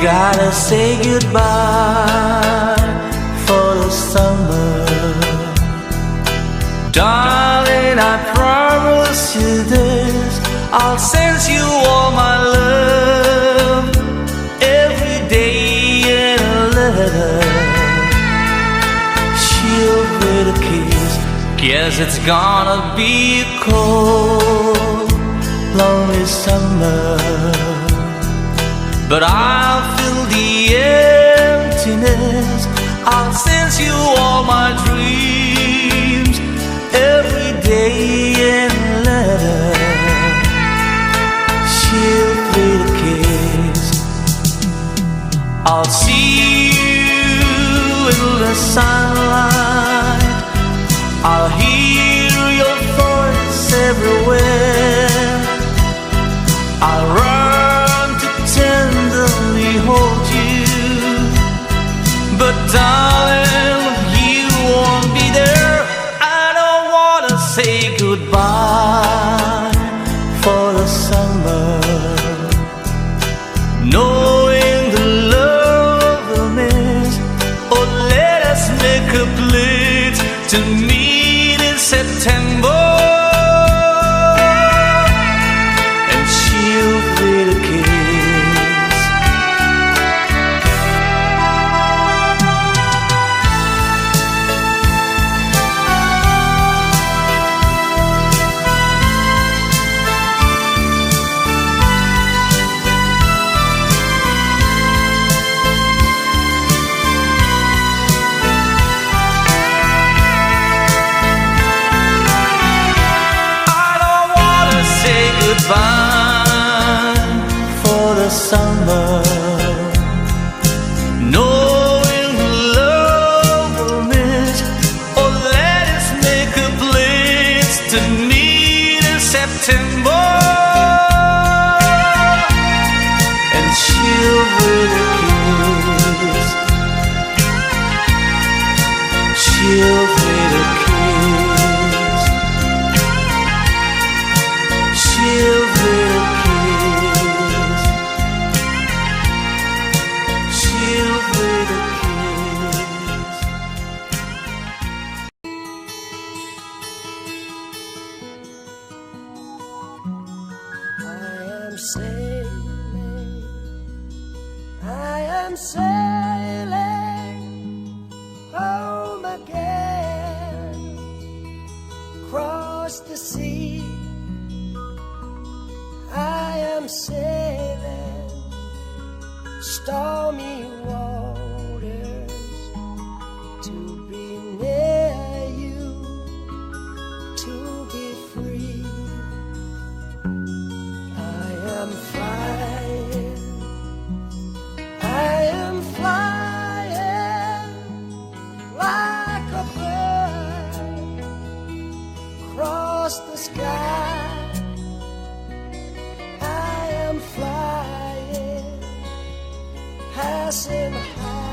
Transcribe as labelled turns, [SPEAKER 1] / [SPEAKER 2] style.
[SPEAKER 1] gotta say goodbye for the summer. Darling, I promise you this, I'll send you all my love every day in a letter. She'll with a kiss, guess it's gonna be a cold, lonely summer. But I'll fill the emptiness, I'll send you all my dreams every day in a letter. She'll with a kiss, I'll see you in the sunlight, I'll hear your voice everywhere, I'll run to tenderly hold you, but darling, you won't be there. I don't wanna say goodbye for the summer, knowing the love will miss. Oh, let us make a pledge to meet in September. And she'll with a kiss. Goodbye for the summer, knowing the love will miss. Oh, let us make a pledge to meet in September. And she'll with a kiss, she'll with a kiss, she'll with a kiss, she'll with a kiss.
[SPEAKER 2] I am sailing home again, across the sea. I am sailing stormy waters to be near you, to be free. I am flying, I am flying like a bird across the sky. Flying, passing high.